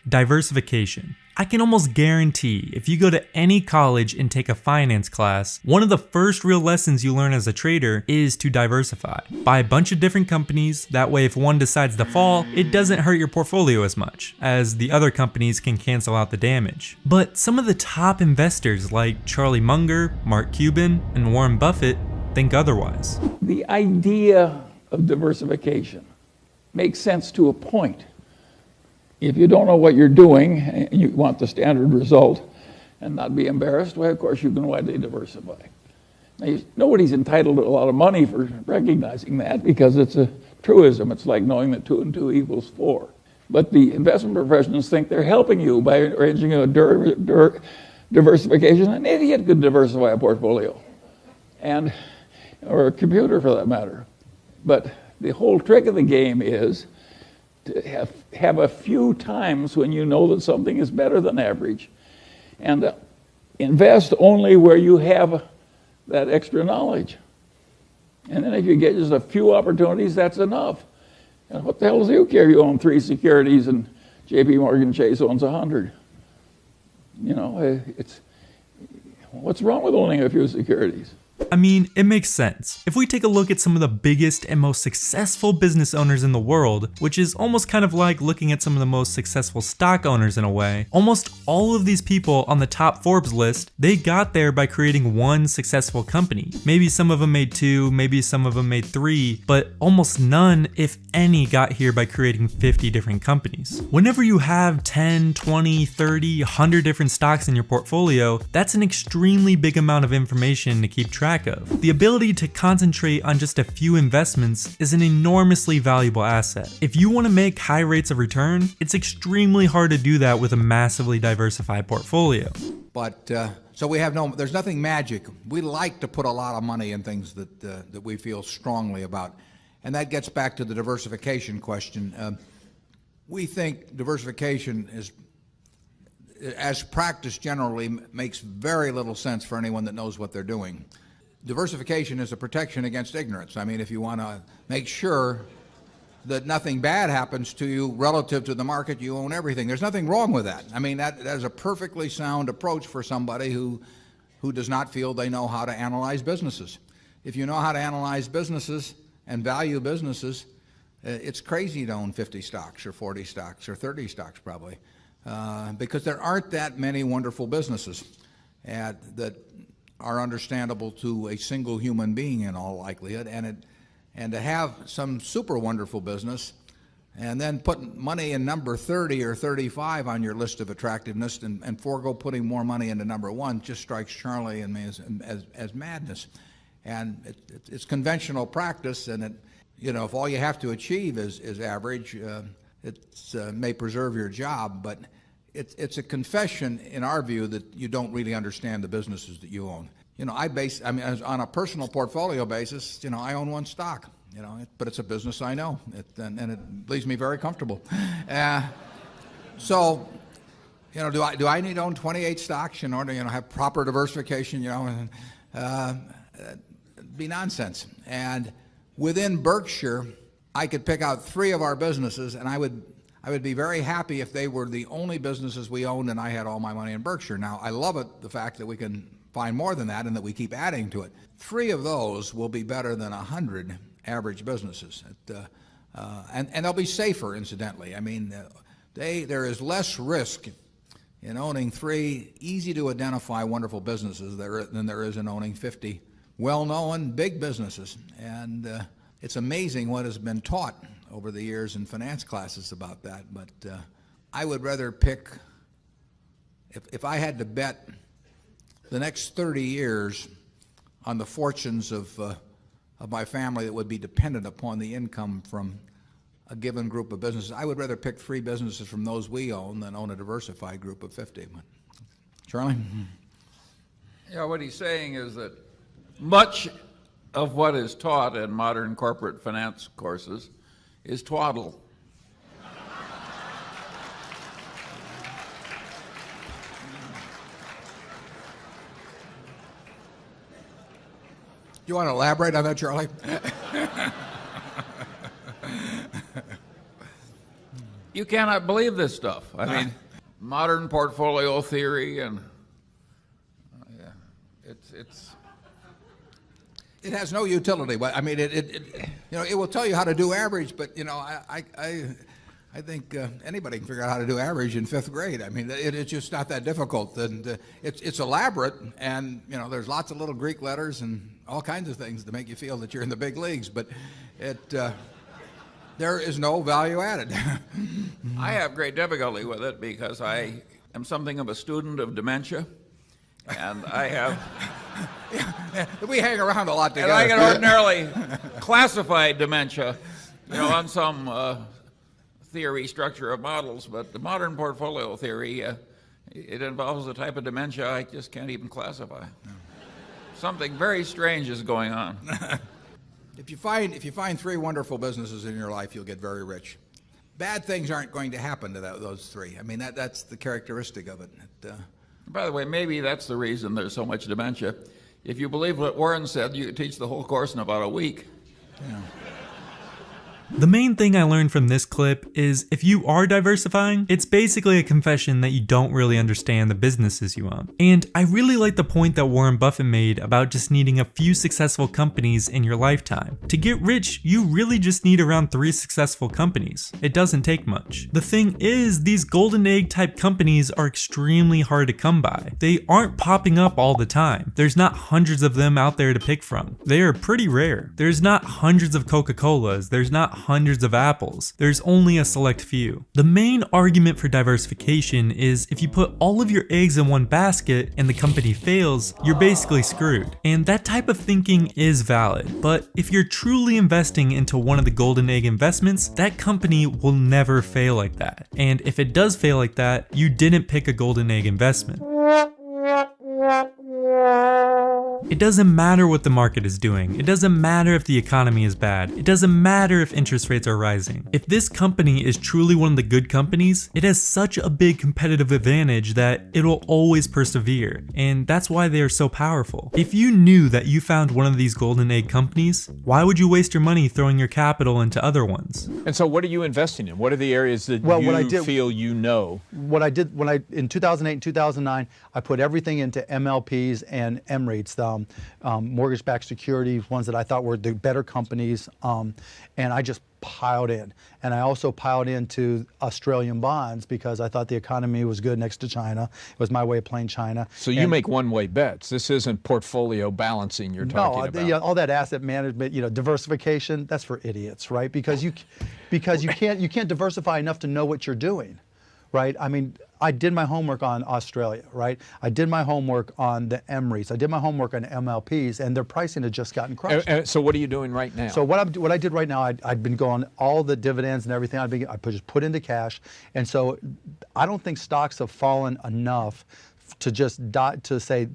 Diversification. I can almost guarantee if you go to any college and take a finance class, one of the first real lessons you learn as a trader is to diversify. Buy a bunch of different companies, that way if one decides to fall, it doesn't hurt your portfolio as much, as the other companies can cancel out the damage. But some of the top investors like Charlie Munger, Mark Cuban, and Warren Buffett think otherwise. The idea of diversification makes sense to a point. If you don't know what you're doing and you want the standard result and not be embarrassed, well, of course, you can widely diversify. Now, nobody's entitled to a lot of money for recognizing that because it's a truism. It's like knowing that 2 and 2 equals 4. But the investment professionals think they're helping you by arranging a diversification. An idiot could diversify a portfolio, or a computer for that matter. But the whole trick of the game is to have a few times when you know that something is better than average, and invest only where you have that extra knowledge. And then if you get just a few opportunities, that's enough. And what the hell does you care? You own 3 securities and J.P. Morgan Chase owns 100. You know, what's wrong with owning a few securities? I mean, it makes sense. If we take a look at some of the biggest and most successful business owners in the world, which is almost kind of like looking at some of the most successful stock owners in a way, almost all of these people on the top Forbes list, they got there by creating one successful company. Maybe some of them made 2, maybe some of them made 3, but almost none, if any, got here by creating 50 different companies. Whenever you have 10, 20, 30, 100 different stocks in your portfolio, that's an extremely big amount of information to keep track of. The ability to concentrate on just a few investments is an enormously valuable asset. If you want to make high rates of return, it's extremely hard to do that with a massively diversified portfolio. But so there's nothing magic. We like to put a lot of money in things that we feel strongly about. And that gets back to the diversification question. We think diversification is, as practiced generally, makes very little sense for anyone that knows what they're doing. Diversification is a protection against ignorance. I mean, if you want to make sure that nothing bad happens to you relative to the market, you own everything. There's nothing wrong with that. I mean, that is a perfectly sound approach for somebody who does not feel they know how to analyze businesses. If you know how to analyze businesses and value businesses, it's crazy to own 50 stocks or 40 stocks or 30 stocks probably, because there aren't that many wonderful businesses that are understandable to a single human being in all likelihood, and to have some super wonderful business and then put money in number 30 or 35 on your list of attractiveness and forego putting more money into number 1 just strikes Charlie and me as madness. And it's conventional practice, and if all you have to achieve is average, it may preserve your job, but it's a confession in our view that you don't really understand the businesses that you own. On a personal portfolio basis, I own 1 stock, but it's a business I know, and it leaves me very comfortable. Do I need to own 28 stocks in order to have proper diversification? It'd be nonsense. And within Berkshire, I could pick out 3 of our businesses, and I would be very happy if they were the only businesses we owned and I had all my money in Berkshire. Now, I love it, the fact that we can find more than that and that we keep adding to it. 3 of those will be better than 100 average businesses. And they'll be safer, incidentally. I mean, there is less risk in owning 3 easy-to-identify wonderful businesses than there is in owning 50 well-known big businesses. And it's amazing what has been taught over the years in finance classes about that. But I would rather pick, if I had to bet the next 30 years on the fortunes of my family that would be dependent upon the income from a given group of businesses, I would rather pick 3 businesses from those we own than own a diversified group of 50. Charlie? Yeah, what he's saying is that much of what is taught in modern corporate finance courses is twaddle. You want to elaborate on that, Charlie? You cannot believe this stuff. I mean, modern portfolio theory and it has no utility. But I mean, it will tell you how to do average. But I think anybody can figure out how to do average in 5th grade. I mean, it's just not that difficult. And it's elaborate, and there's lots of little Greek letters and all kinds of things to make you feel that you're in the big leagues. But there is no value added. I have great difficulty with it because I am something of a student of dementia, and I have. We hang around a lot together. And I can ordinarily classify dementia, on some theory structure of models, but the modern portfolio theory, it involves a type of dementia I just can't even classify. No. Something very strange is going on. If you find 3 wonderful businesses in your life, you'll get very rich. Bad things aren't going to happen to those 3. I mean, that's the characteristic of it. By the way, maybe that's the reason there's so much dementia. If you believe what Warren said, you could teach the whole course in about a week. Yeah. The main thing I learned from this clip is if you are diversifying, it's basically a confession that you don't really understand the businesses you own. And I really like the point that Warren Buffett made about just needing a few successful companies in your lifetime. To get rich, you really just need around 3 successful companies. It doesn't take much. The thing is, these golden egg type companies are extremely hard to come by. They aren't popping up all the time. There's not hundreds of them out there to pick from. They are pretty rare. There's not hundreds of Coca-Colas. There's not hundreds of apples. There's only a select few. The main argument for diversification is if you put all of your eggs in one basket and the company fails, you're basically screwed. And that type of thinking is valid. But if you're truly investing into one of the golden egg investments, that company will never fail like that. And if it does fail like that, you didn't pick a golden egg investment. It doesn't matter what the market is doing. It doesn't matter if the economy is bad. It doesn't matter if interest rates are rising. If this company is truly one of the good companies, it has such a big competitive advantage that it'll always persevere. And that's why they are so powerful. If you knew that you found one of these golden egg companies, why would you waste your money throwing your capital into other ones? And so what are you investing in? What are the areas that feel you know? What I did in 2008 and 2009, I put everything into MLPs and MREITs, mortgage-backed securities, ones that I thought were the better companies, and I just piled in. And I also piled into Australian bonds because I thought the economy was good next to China. It was my way of playing China. So you make one-way bets. This isn't portfolio balancing you're talking about. No, all that asset management, diversification, that's for idiots, right? Because you can't diversify enough to know what you're doing. Right? I mean, I did my homework on Australia, right? I did my homework on the MREITs. I did my homework on MLPs, and their pricing had just gotten crushed. So what are you doing right now? So what I did right now, I'd been going all the dividends and everything. I just put into cash, and so I don't think stocks have fallen enough to just to say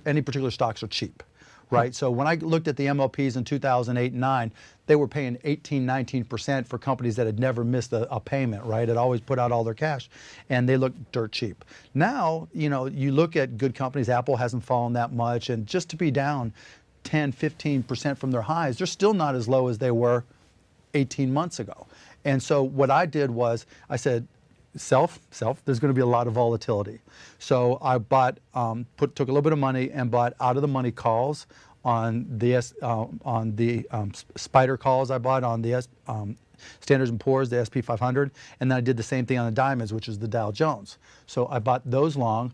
any particular stocks are cheap. Right. So when I looked at the MLPs in 2008 and 9, they were paying 18, 19% for companies that had never missed a payment, right? Had always put out all their cash, and they looked dirt cheap. Now, you look at good companies, Apple hasn't fallen that much, and just to be down 10, 15% from their highs, they're still not as low as they were 18 months ago. And so what I did was I said, self, there's going to be a lot of volatility. So I bought, took a little bit of money and bought out of the money calls on the spider calls I bought on the Standards & Poor's, the SP 500, and then I did the same thing on the diamonds, which is the Dow Jones. So I bought those long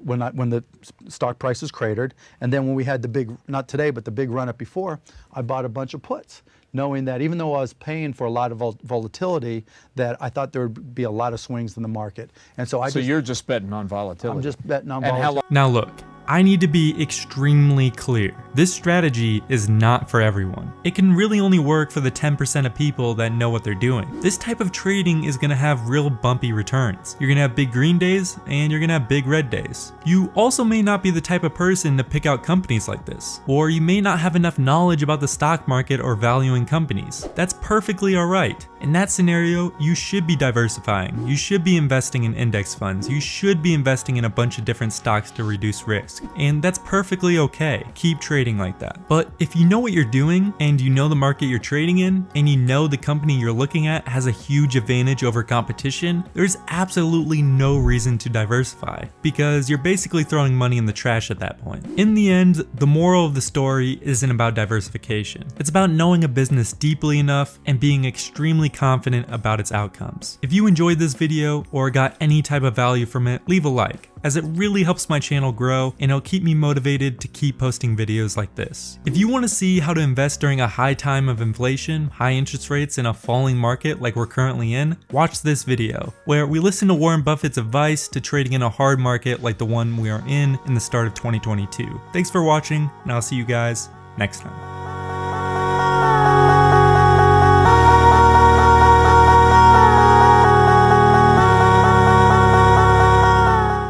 when the stock prices cratered, and then when we had the big, not today, but the big run up before, I bought a bunch of puts, knowing that even though I was paying for a lot of volatility, that I thought there would be a lot of swings in the market. And so you're just betting on volatility. I'm just betting on volatility. Now look, I need to be extremely clear. This strategy is not for everyone. It can really only work for the 10% of people that know what they're doing. This type of trading is gonna have real bumpy returns. You're gonna have big green days and you're gonna have big red days. You also may not be the type of person to pick out companies like this, or you may not have enough knowledge about the stock market or valuing companies. That's perfectly alright. In that scenario, you should be diversifying. You should be investing in index funds. You should be investing in a bunch of different stocks to reduce risk. risk, and that's perfectly okay. Keep trading like that. But if you know what you're doing, and you know the market you're trading in, and you know the company you're looking at has a huge advantage over competition, there's absolutely no reason to diversify, because you're basically throwing money in the trash at that point. In the end, the moral of the story isn't about diversification. It's about knowing a business deeply enough and being extremely confident about its outcomes. If you enjoyed this video or got any type of value from it, leave a like, as it really helps my channel grow and it'll keep me motivated to keep posting videos like this. If you want to see how to invest during a high time of inflation, high interest rates, and a falling market like we're currently in, watch this video, where we listen to Warren Buffett's advice to trading in a hard market like the one we are in the start of 2022. Thanks for watching, and I'll see you guys next time.